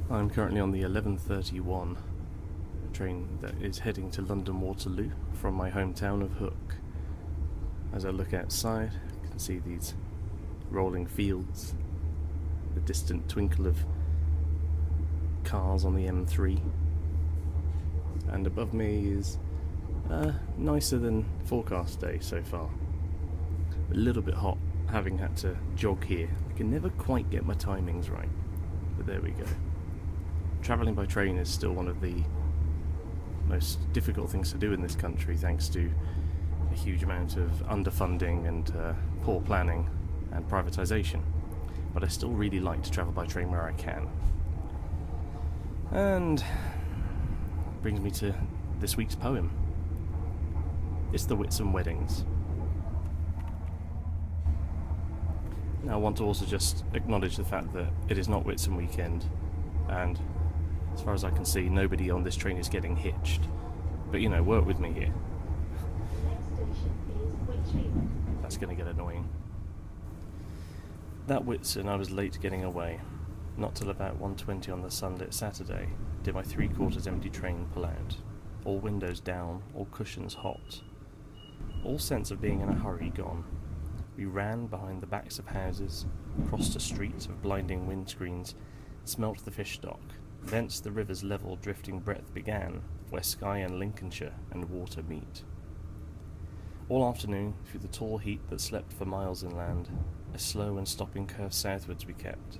I'm currently on the 11:31 train that is heading to London Waterloo from my hometown of Hook. As I look outside, I can see these rolling fields, the distant twinkle of cars on the M3, and above me is nicer than forecast day so far. A little bit hot, having had to jog here. I can never quite get my timings right, but there we go. Travelling by train is still one of the most difficult things to do in this country, thanks to a huge amount of underfunding and poor planning and privatisation. But I still really like to travel by train where I can. And brings me to this week's poem. It's the Whitsun Weddings. Now I want to also just acknowledge the fact that it is not Whitsun weekend, and as far as I can see, nobody on this train is getting hitched. But you know, work with me here. That's going to get annoying. That Whitsun, I was late getting away. Not till about 1:20 on the sunlit Saturday did my 3/4 empty train pull out. All windows down, all cushions hot. All sense of being in a hurry gone. We ran behind the backs of houses, crossed a street of blinding windscreens, smelt the fish stock. Thence the river's level drifting breadth began, where Skye and Lincolnshire and water meet. All afternoon, through the tall heat that slept for miles inland, a slow and stopping curve southwards we kept.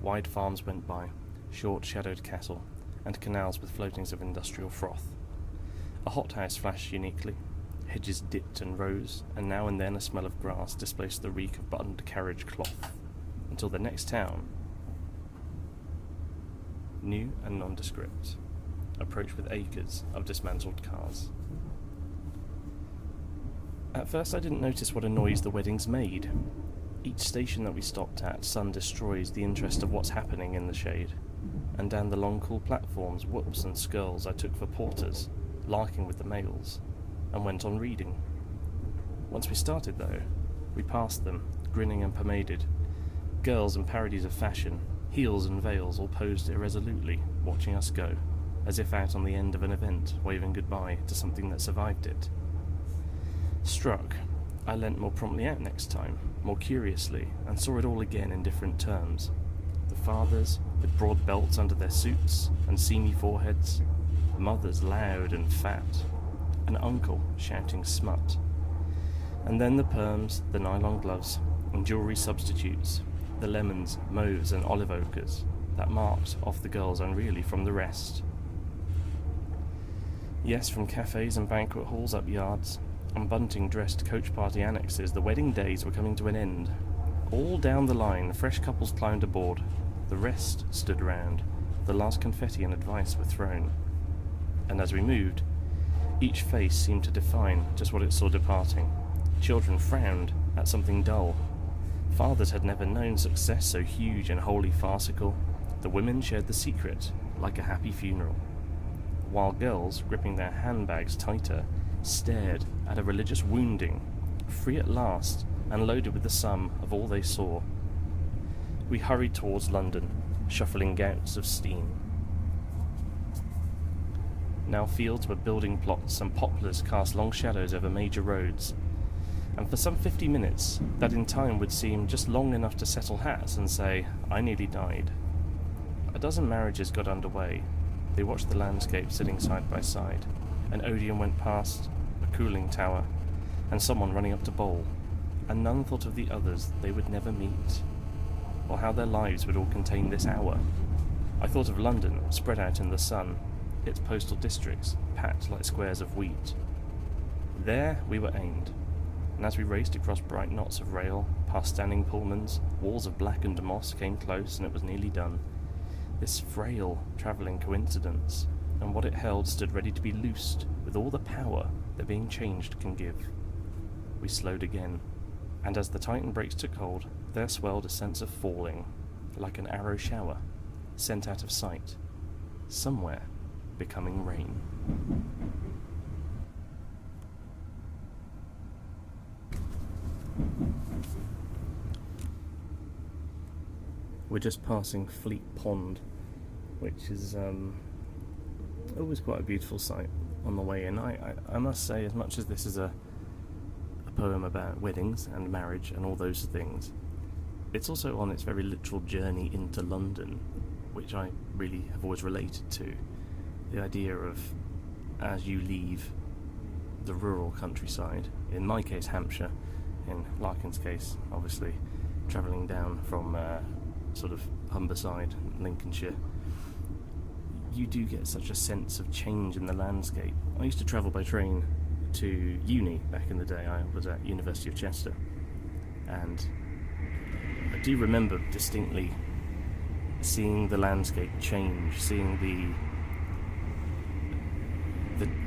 Wide farms went by, short shadowed cattle, and canals with floatings of industrial froth. A hothouse flashed uniquely, hedges dipped and rose, and now and then a smell of grass displaced the reek of buttoned carriage cloth, until the next town, new and nondescript, approached with acres of dismantled cars. At first I didn't notice what a noise the weddings made. Each station that we stopped at, sun destroys the interest of what's happening in the shade, and down the long cool platforms, whoops and skulls I took for porters, larking with the males, and went on reading. Once we started though, we passed them, grinning and pomaded, girls in parodies of fashion, heels and veils all posed irresolutely, watching us go, as if out on the end of an event, waving goodbye to something that survived it. Struck, I leant more promptly out next time, more curiously, and saw it all again in different terms. The fathers, with broad belts under their suits and seamy foreheads, mothers loud and fat, an uncle shouting smut, and then the perms, the nylon gloves, and jewellery substitutes, the lemons, mauves and olive ochres that marked off the girls unreally from the rest. Yes, from cafes and banquet halls up yards, and bunting-dressed coach party annexes, the wedding days were coming to an end. All down the line, fresh couples climbed aboard. The rest stood round. The last confetti and advice were thrown. And as we moved, each face seemed to define just what it saw departing. Children frowned at something dull. Fathers had never known success so huge and wholly farcical. The women shared the secret, like a happy funeral. While girls, gripping their handbags tighter, stared at a religious wounding, free at last, and loaded with the sum of all they saw. We hurried towards London, shuffling gouts of steam. Now fields were building plots, and poplars cast long shadows over major roads. And for some 50 minutes, that in time would seem just long enough to settle hats and say, I nearly died. A dozen marriages got underway. They watched the landscape sitting side by side. An Odeon went past, a cooling tower, and someone running up to bowl, and none thought of the others they would never meet, or how their lives would all contain this hour. I thought of London, spread out in the sun, its postal districts packed like squares of wheat. There we were aimed, and as we raced across bright knots of rail, past standing Pullmans, walls of blackened moss came close, and it was nearly done. This frail travelling coincidence, and what it held stood ready to be loosed with all the power that being changed can give. We slowed again, and as the Titan brakes took hold, there swelled a sense of falling, like an arrow shower, sent out of sight, somewhere becoming rain. We're just passing Fleet Pond, which is always quite a beautiful sight on the way in. I must say, as much as this is a poem about weddings and marriage and all those things, it's also on its very literal journey into London, which I really have always related to. The idea of, as you leave the rural countryside, in my case Hampshire, in Larkin's case obviously travelling down from sort of Humberside, Lincolnshire, you do get such a sense of change in the landscape. I used to travel by train to uni back in the day. I was at University of Chester, and I do remember distinctly seeing the landscape change, seeing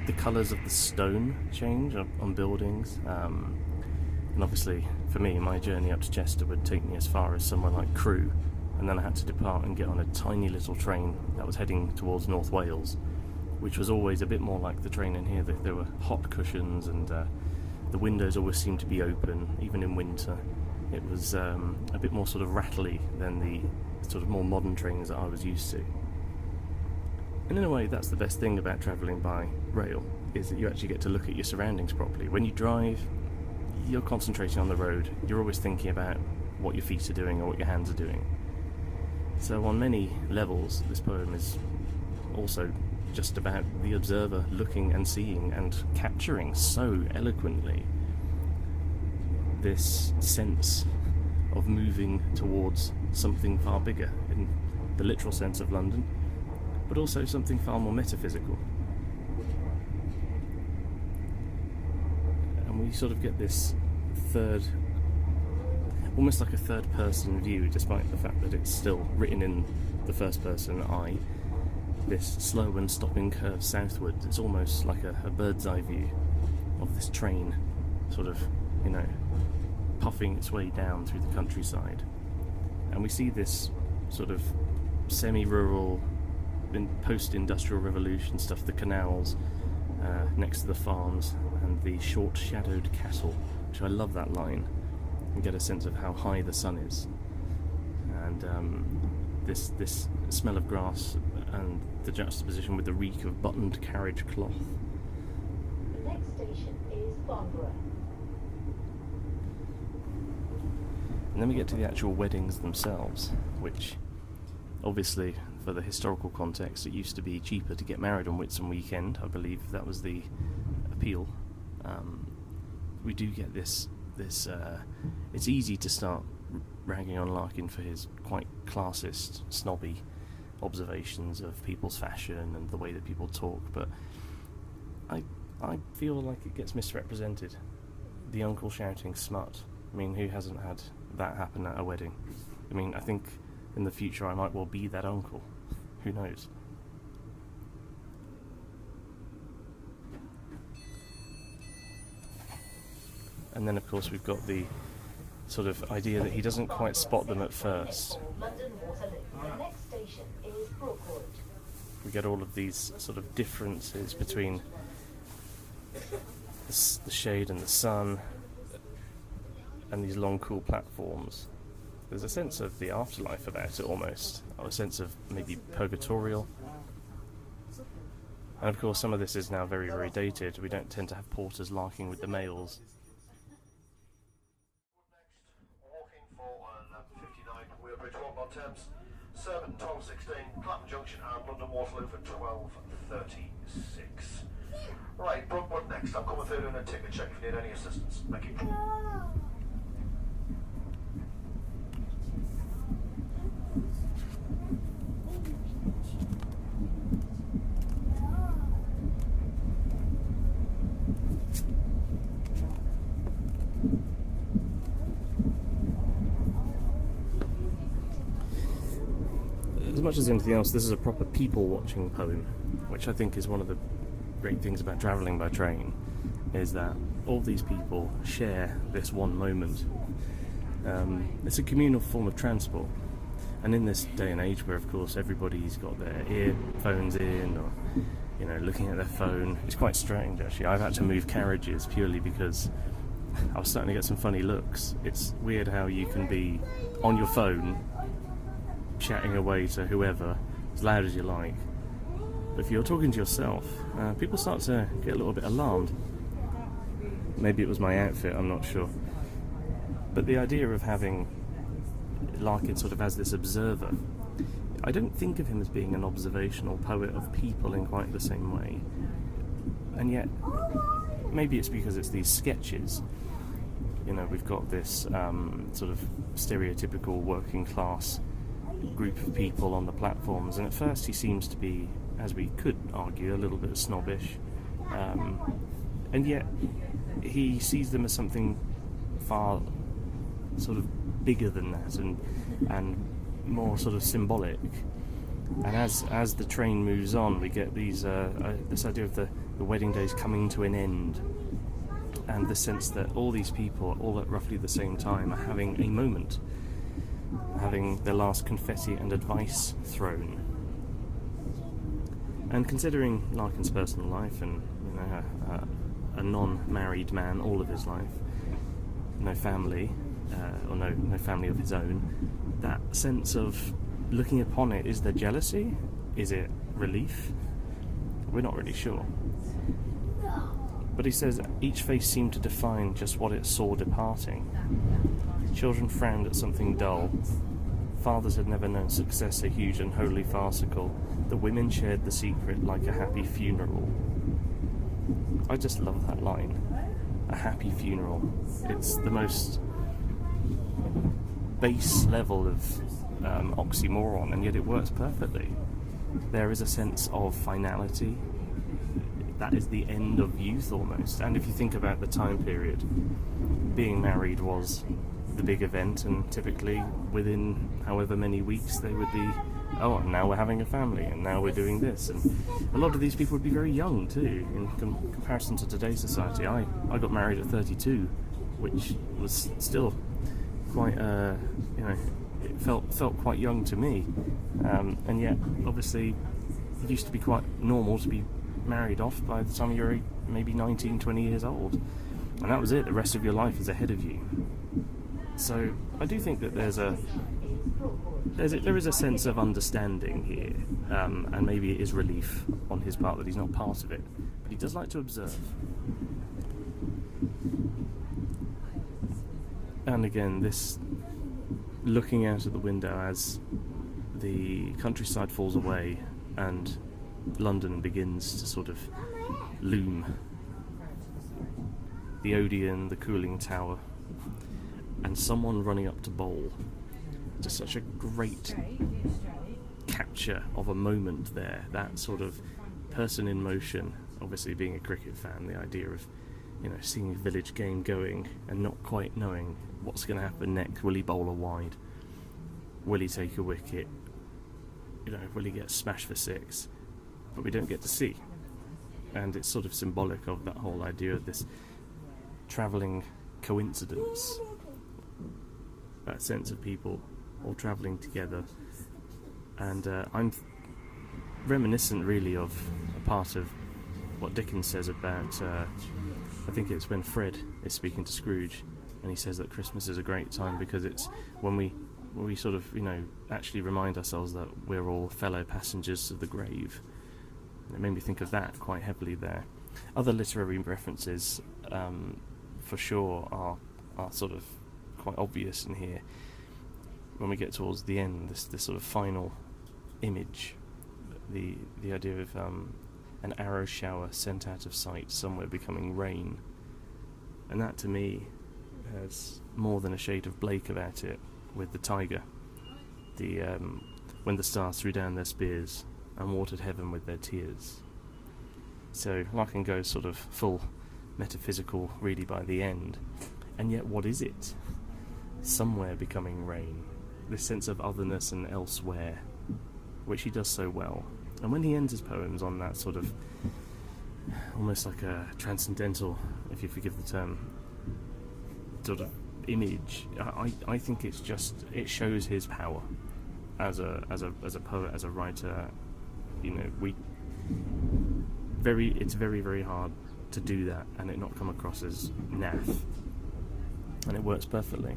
the colours of the stone change on buildings, and obviously for me, my journey up to Chester would take me as far as somewhere like Crewe, and then I had to depart and get on a tiny little train that was heading towards North Wales, which was always a bit more like the train in here. There were hot cushions, and the windows always seemed to be open, even in winter. It was a bit more sort of rattly than the sort of more modern trains that I was used to. And in a way, that's the best thing about travelling by rail, is that you actually get to look at your surroundings properly. When you drive, you're concentrating on the road. You're always thinking about what your feet are doing or what your hands are doing. So on many levels, this poem is also just about the observer looking and seeing and capturing so eloquently this sense of moving towards something far bigger, in the literal sense of London, but also something far more metaphysical. And we sort of get this almost like a third person view, despite the fact that it's still written in the first person I. This slow and stopping curve southward, it's almost like a bird's eye view of this train sort of, puffing its way down through the countryside. And we see this sort of semi-rural, post-industrial revolution stuff, the canals next to the farms, and the short-shadowed castle, which I love that line. You get a sense of how high the sun is, and this smell of grass and the juxtaposition with the reek of buttoned carriage cloth. The next station is Farnborough. And then we get to the actual weddings themselves, which obviously, for the historical context, it used to be cheaper to get married on Whitsun weekend. I believe that was the appeal. We do get this it's easy to start ragging on Larkin for his quite classist, snobby observations of people's fashion and the way that people talk, but I feel like it gets misrepresented. The uncle shouting smut. I mean, who hasn't had that happen at a wedding? I mean, I think in the future I might well be that uncle. Who knows? And then, of course, we've got the sort of idea that he doesn't quite spot them at first. London Waterloo. The next station is Lockwood. We get all of these sort of differences between the shade and the sun, and these long, cool platforms. There's a sense of the afterlife about it, almost, or a sense of maybe purgatorial. And of course, some of this is now very, very dated. We don't tend to have porters larking with the mails. Terms, Servant 12:16, Clapham Junction and London Waterloo for 12:36. Right, Brookwood next. I'm coming through doing a ticket check if you need any assistance. Thank you. As much as anything else, this is a proper people-watching poem, which I think is one of the great things about travelling by train, is that all these people share this one moment. It's a communal form of transport, and in this day and age where, of course, everybody's got their earphones in, or looking at their phone, it's quite strange actually. I've had to move carriages purely because I was starting to get some funny looks. It's weird how you can be on your phone chatting away to whoever as loud as you like, but if you're talking to yourself, people start to get a little bit alarmed. Maybe it was my outfit, I'm not sure. But the idea of having Larkin sort of as this observer, I don't think of him as being an observational poet of people in quite the same way. And yet, maybe it's because it's these sketches. You know, we've got this sort of stereotypical working class group of people on the platforms, and at first he seems to be, as we could argue, a little bit snobbish. And yet, he sees them as something far sort of bigger than that, and more sort of symbolic. And as the train moves on, we get these this idea of the wedding days coming to an end, and the sense that all these people, all at roughly the same time, are having a moment, having their last confetti and advice thrown. And considering Larkin's personal life, and you know, a non-married man all of his life, no family, or no family of his own, that sense of looking upon it, is there jealousy? Is it relief? We're not really sure. But he says each face seemed to define just what it saw departing. Children frowned at something dull. Fathers had never known success so huge and wholly farcical. The women shared the secret like a happy funeral. I just love that line. A happy funeral. It's the most base level of oxymoron, and yet it works perfectly. There is a sense of finality. That is the end of youth almost. And if you think about the time period, being married was the big event, and typically within however many weeks they would be, oh, now we're having a family, and now we're doing this. And a lot of these people would be very young too, in comparison to today's society. I got married at 32, which was still quite, it felt quite young to me. And yet, obviously, it used to be quite normal to be married off by the time you're maybe 19, 20 years old. And that was it. The rest of your life is ahead of you. So I do think that there is a sense of understanding here, and maybe it is relief on his part that he's not part of it, but he does like to observe. And again, this looking out of the window as the countryside falls away and London begins to sort of loom. The Odeon, the cooling tower, and someone running up to bowl. Just such a great capture of a moment there. That sort of person in motion. Obviously, being a cricket fan, the idea of, you know, seeing a village game going and not quite knowing what's going to happen next. Will he bowl a wide? Will he take a wicket? You know, will he get smashed for six? But we don't get to see. And it's sort of symbolic of that whole idea of this travelling coincidence. That sense of people all travelling together. And I'm reminiscent really of a part of what Dickens says about, I think it's when Fred is speaking to Scrooge, and he says that Christmas is a great time because it's when we sort of, you know, actually remind ourselves that we're all fellow passengers of the grave. And it made me think of that quite heavily there. Other literary references, for sure, are sort of quite obvious in here. When we get towards the end, this sort of final image, the idea of an arrow shower sent out of sight, somewhere becoming rain, and that to me has more than a shade of Blake about it with the tiger. When the stars threw down their spears and watered heaven with their tears. So Larkin goes sort of full metaphysical really by the end, and yet what is it? Somewhere becoming rain. This sense of otherness and elsewhere, which he does so well. And when he ends his poems on that sort of almost like a transcendental, if you forgive the term, sort of image, I think it's just, it shows his power as a poet, as a writer. You know, it's very, very hard to do that and it not come across as naff. and it works perfectly.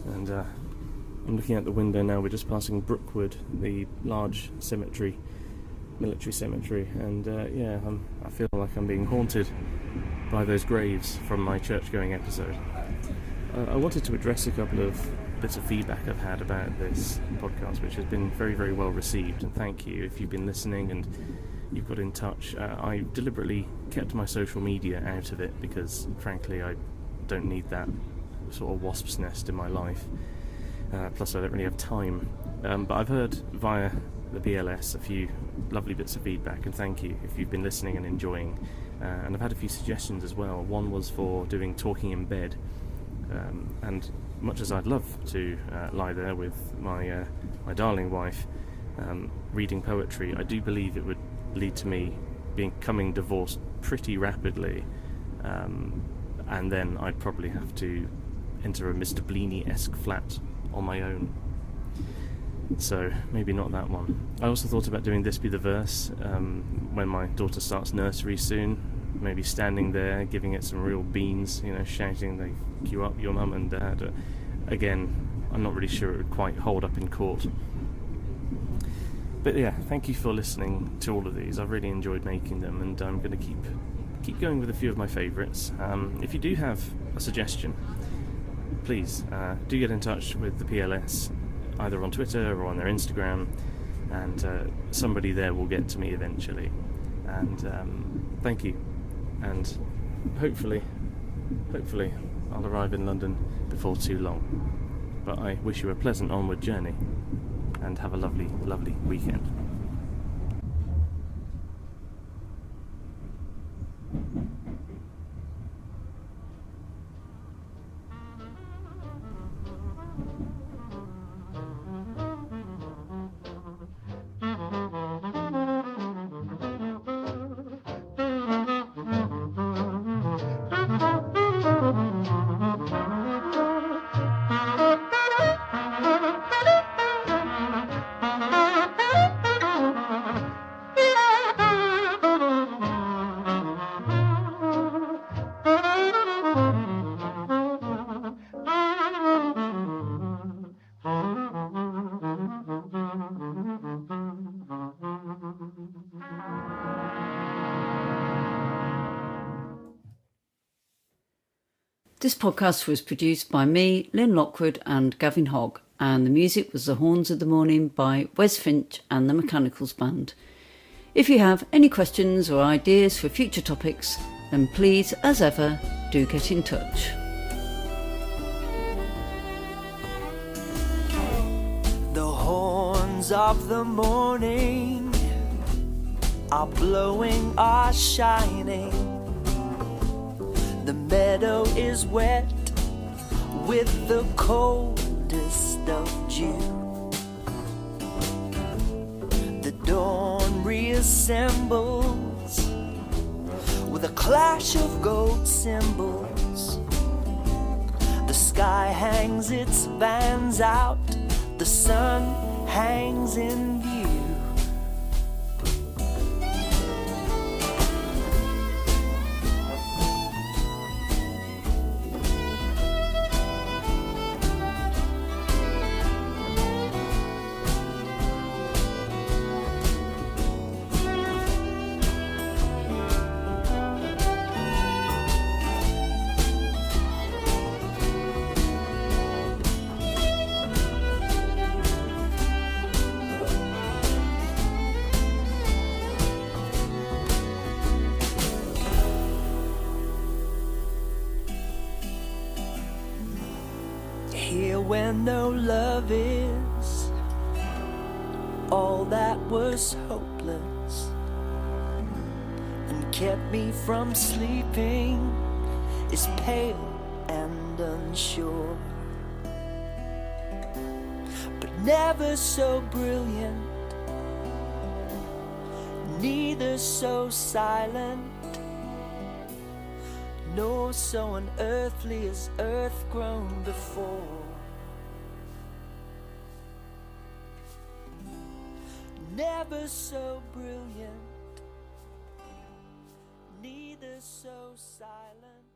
And I'm looking out the window now. We're just passing Brookwood, the large cemetery, military cemetery, and I feel like I'm being haunted by those graves from my church-going episode. I wanted to address a couple of bits of feedback I've had about this podcast, which has been very, very well received, and thank you if you've been listening and you've got in touch. I deliberately kept my social media out of it because, frankly, I don't need that sort of wasp's nest in my life. Plus, I don't really have time. But I've heard via the BLS a few lovely bits of feedback, and thank you if you've been listening and enjoying. And I've had a few suggestions as well. One was for doing talking in bed, and much as I'd love to lie there with my darling wife reading poetry, I do believe it would lead to me becoming divorced pretty rapidly, and then I'd probably have to enter a Mr. Bleeny-esque flat on my own. So maybe not that one. I also thought about doing This Be the Verse when my daughter starts nursery soon. Maybe standing there, giving it some real beans, shouting, "They queue up your mum and dad." Again, I'm not really sure it would quite hold up in court. But yeah, thank you for listening to all of these. I've really enjoyed making them, and I'm going to keep going with a few of my favourites. If you do have a suggestion, please do get in touch with the PLS, either on Twitter or on their Instagram, and somebody there will get to me eventually. And thank you, and hopefully I'll arrive in London before too long. But I wish you a pleasant onward journey, and have a lovely, lovely weekend. This podcast was produced by me, Lynn Lockwood, and Gavin Hogg, and the music was The Horns of the Morning by Wes Finch and the Mechanicals Band. If you have any questions or ideas for future topics, then please, as ever, do get in touch. The horns of the morning are blowing, are shining. The meadow is wet with the coldest of dew. The dawn reassembles with a clash of gold cymbals. The sky hangs its bands out, the sun hangs in view. Here where no love is, all that was hopeless and kept me from sleeping is pale and unsure, but never so brilliant, neither so silent, nor so unearthly as earth grown before. never so brilliant, neither so silent.